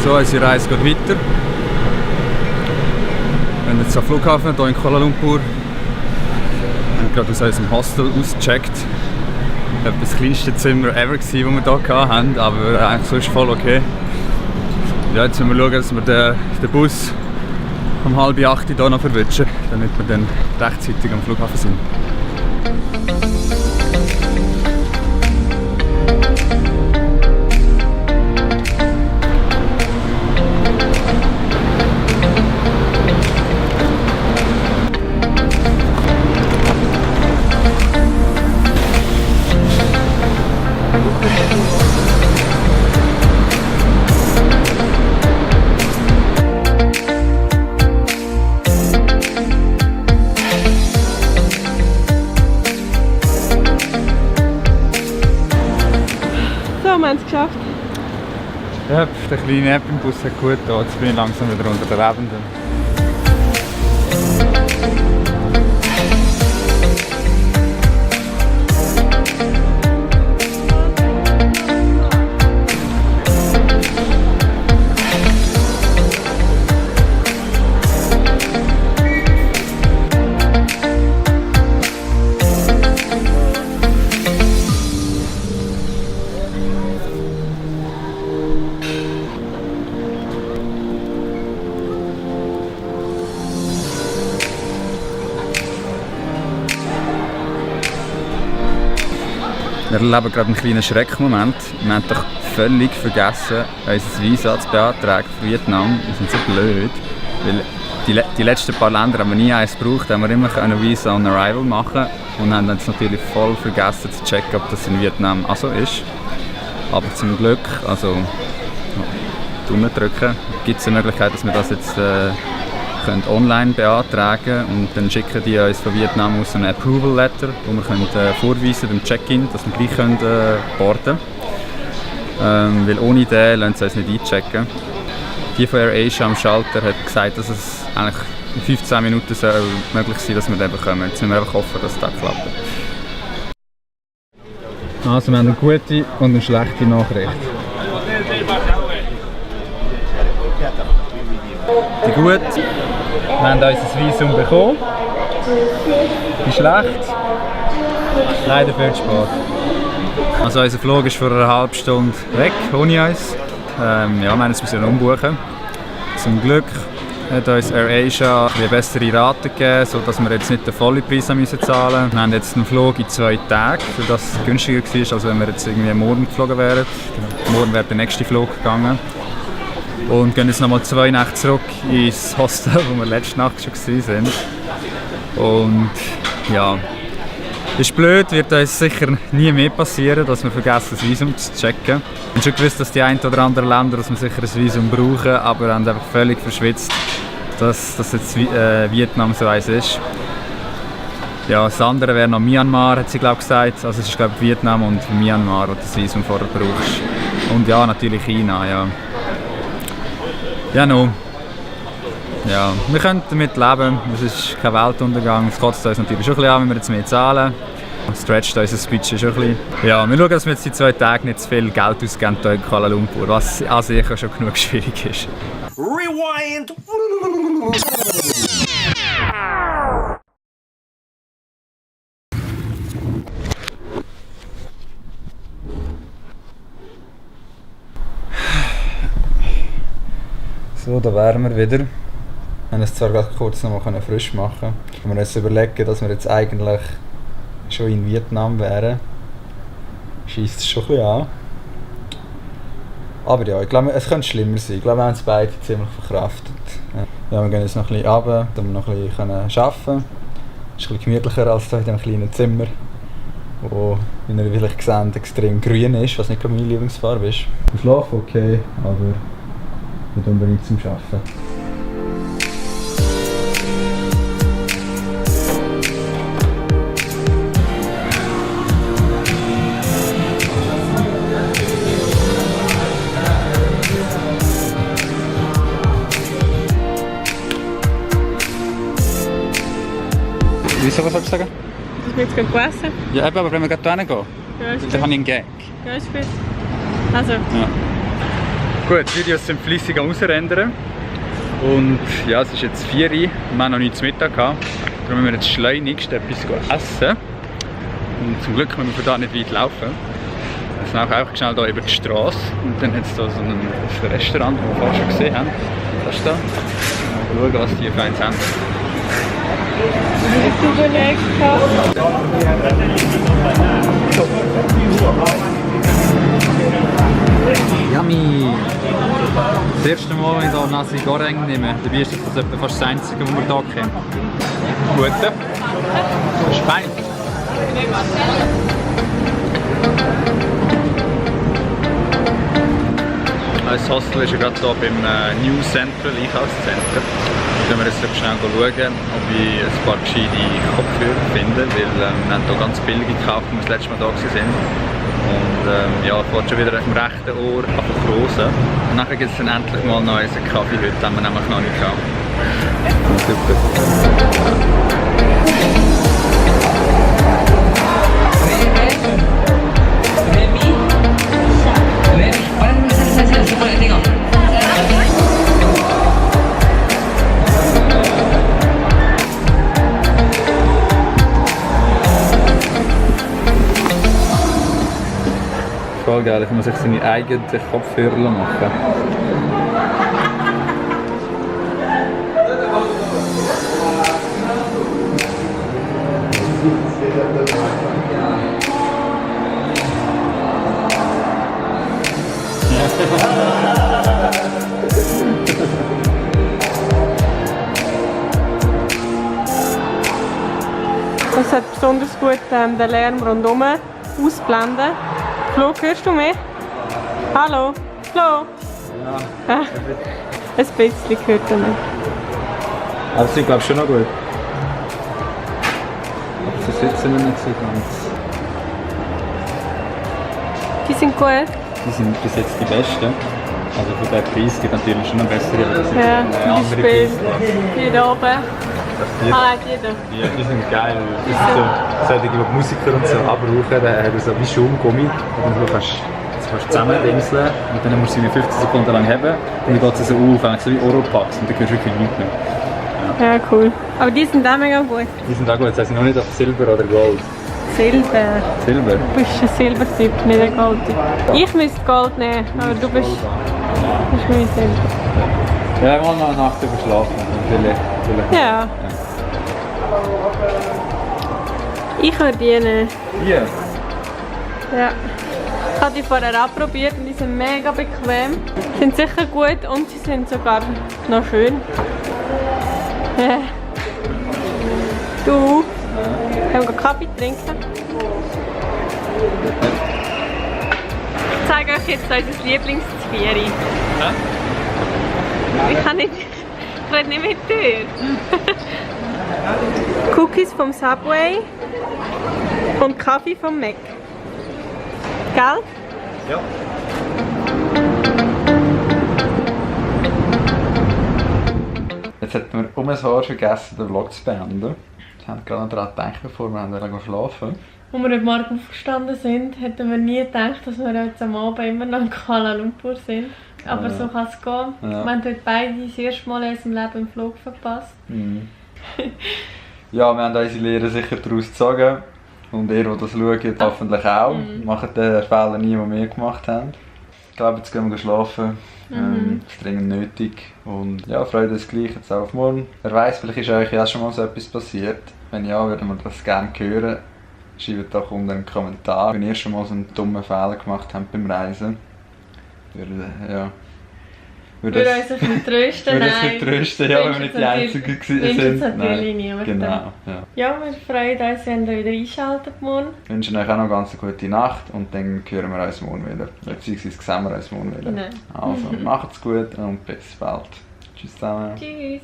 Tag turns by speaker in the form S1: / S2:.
S1: So, unsere Reise geht weiter. Wir sind jetzt am Flughafen hier in Kuala Lumpur. Wir haben gerade aus unserem Hostel ausgecheckt. Das war das kleinste Zimmer ever, das wir hier hatten, aber eigentlich sonst voll okay. Ja, jetzt müssen wir schauen, dass wir den Bus um 7:30 hier noch verwischen, damit wir dann rechtzeitig am Flughafen sind.
S2: Wir haben es geschafft.
S1: Ja, der kleine App im Bus hat gut getan. Jetzt bin ich langsam wieder unter den Lebenden. Wir erleben gerade einen kleinen Schreckmoment. Wir haben doch völlig vergessen, unser Visa zu beantragen für Vietnam. Wir sind so blöd, weil die letzten paar Länder haben wir nie eins gebraucht, haben wir immer ein Visa on Arrival machen und haben jetzt natürlich voll vergessen zu checken, ob das in Vietnam auch so ist. Aber zum Glück, also Daumen drücken, gibt es eine Möglichkeit, dass wir das jetzt können online beantragen und dann schicken die uns von Vietnam aus ein Approval Letter, wo wir können, vorweisen beim Check-in, dass wir gleich können, boarden können. Weil ohne den lassen sie uns nicht einchecken. Die von AirAsia am Schalter hat gesagt, dass es eigentlich in 15 Minuten soll möglich sein, dass wir den bekommen. Jetzt müssen wir einfach hoffen, dass das klappt. Also wir haben eine gute und eine schlechte Nachricht. Die gute, wir haben unser Visum bekommen. Die schlecht, leider viel zu spät. Also unser Flug ist vor einer halben Stunde weg, ohne uns. Ja, wir mussten es umbuchen. Zum Glück hat uns AirAsia eine bessere Rate gegeben, sodass wir jetzt nicht den vollen Preis zahlen müssen. Wir haben jetzt einen Flug in 2 Tagen, sodass es günstiger war, als wenn wir jetzt irgendwie morgen geflogen wären. Morgen wäre der nächste Flug gegangen. Und gehen jetzt nochmal 2 Nächte zurück ins Hostel, wo wir letzte Nacht schon waren. Und ja, ist blöd, wird uns sicher nie mehr passieren, dass wir vergessen, das Visum zu checken. Wir haben schon gewusst, dass die ein oder anderen Länder dass wir sicher ein Visum brauchen, aber wir haben einfach völlig verschwitzt, dass jetzt Vietnam so eins ist. Ja, das andere wäre noch Myanmar, hat sie gesagt. Also es ist glaube ich Vietnam und Myanmar, wo du das Visum vorher brauchst. Und ja, natürlich China, ja. Ja, no. Ja, wir können damit leben, es ist kein Weltuntergang. Es kotzt uns natürlich schon ein bisschen an, wenn wir jetzt mehr zahlen. Es stretcht unser Budget schon ein bisschen. Ja, wir schauen, dass wir jetzt die 2 Tage nicht zu viel Geld ausgeben hier in Kuala Lumpur, was an sich schon genug schwierig ist. Rewind! So, da wären wir wieder. Wir können es zwar gerade kurz noch mal frisch machen. Wenn wir uns überlegen, dass wir jetzt eigentlich schon in Vietnam wären, scheisst es schon ein bisschen an. Aber ja, ich glaube, es könnte schlimmer sein. Ich glaube, wir haben es beide ziemlich verkraftet. Ja, wir gehen jetzt noch ein bisschen runter, damit wir noch ein bisschen arbeiten können. Es ist ein bisschen gemütlicher als hier in diesem kleinen Zimmer, wo, wie ihr vielleicht seht, extrem grün ist, was nicht meine Lieblingsfarbe ist. Der Schlaf okay, aber nicht unbedingt zum Arbeiten. Wieso, was sollst du sagen?
S2: Dass wir jetzt gehen essen.
S1: Ja, aber wenn wir gerade hingehen,
S2: Ja, ist
S1: dann habe ich einen Gag.
S2: Ja, ist gut. Also.
S1: Ja. Gut, die Videos sind fleissig am Ausrendern. Und ja, es ist jetzt 4 Uhr, wir haben noch nichts zu Mittag gehabt. Darum müssen wir jetzt schleunigst etwas essen. Und zum Glück müssen wir von da nicht weit laufen. Wir sind auch einfach schnell hier über die Straße. Und dann hat es hier so ein Restaurant, das wir vorhin schon gesehen haben. Das ist da. Mal schauen, was die für eins haben. Yummy! Das erste Mal, wenn ich hier Nasi Goreng nehme, dabei ist das etwa fast das Einzige, was wir hier kennen. Gute. Spein. Das Hostel ist ja gerade hier beim New Central Einkaufszentrum. Da können wir jetzt schnell schauen, ob ich ein paar gescheite Kopfhörer finde, weil wir haben hier ganz billige gekauft, als wir das letzte Mal da waren. Und ja, ich wollte schon wieder auf dem rechten Ohr verkrosen. Und nachher gibt es dann endlich mal noch einen Kaffee heute, den wir nämlich noch nicht haben. Super. Voll geil, ich muss sich seine eigenen Kopfhörer machen.
S2: Das hat besonders gut den Lärm rundherum ausblenden. Flo, hörst du mich? Hallo? Flo? Ja. Ein bisschen hört er mich.
S1: Aber sie glaube ich schon noch gut. Aber sie sitzen wir nicht so ganz.
S2: Die sind gut.
S1: Die sind bis jetzt die besten. Also für den Preis gibt es natürlich schon noch bessere.
S2: Ja, zum Beispiel die da oben.
S1: Die,
S2: die da.
S1: die sind geil. Das sind so solche, die Musiker und so abbrauchen. Da haben so wie Schaumgummi. Und du kannst zusammendingseln und dann musst du sie 15 Sekunden lang haben. Und dann geht es so auf, so wie Oropax und dann hörst du wirklich nichts mehr.
S2: Ja, cool. Aber die sind auch mega gut.
S1: Die sind auch gut, das heisst noch nicht auf Silber oder Gold.
S2: Silber.
S1: Silber?
S2: Du bist ein Silbertyp, nicht ein Goldtyp. Ich müsste Gold nehmen, aber du bist mein Silber.
S1: Ja, mal noch eine Nacht überschlafen. Vielleicht.
S2: Ja. Ich würde die nehmen.
S1: Hier?
S2: Ja. Ich habe die vorher anprobiert und die sind mega bequem. Sie sind sicher gut und sie sind sogar noch schön. Du? Können wir Kaffee trinken? Ich zeige euch jetzt unser Lieblingszwiebel. Ich kann nicht. Ich rede nicht mit dir. Cookies vom Subway und Kaffee vom Mac. Gell?
S1: Ja. Jetzt hätten wir um ein Haar vergessen, den Vlog zu beenden. Wir haben gerade noch daran gedacht, bevor wir schlafen.
S2: Als wir heute Morgen aufgestanden sind, hätten wir nie gedacht, dass wir heute am Abend immer noch in Kuala Lumpur sind. Aber so kann es gehen. Ja. Wir haben heute beide das erste Mal in unserem Leben einen Flug verpasst.
S1: Mhm. Ja, wir haben unsere Lehre sicher daraus gezogen. Und ihr, die das schaut, hoffentlich auch. Macht den Fehler nie, den wir gemacht haben. Ich glaube, jetzt gehen wir schlafen. Das ist dringend nötig. Und ja, freut uns gleich jetzt auf morgen. Wer weiss, vielleicht ist euch ja schon mal so etwas passiert. Wenn ja, würden wir das gerne hören. Schreibt doch unter einen Kommentar, wenn ihr schon mal so einen dummen Fehler gemacht habt beim Reisen. Würde uns ein bisschen trösten, ja, wenn wir nicht die Einzigen sind.
S2: Natürlich niemand.
S1: Genau,
S2: ja, wir freuen uns, wenn ihr wieder einschaltet morgen.
S1: Wir wünschen euch auch noch eine ganz gute Nacht und dann hören wir uns morgen wieder. Beziehungsweise sehen wir uns morgen wieder.
S2: Nein.
S1: Also, macht's gut und bis bald. Tschüss zusammen.
S2: Tschüss.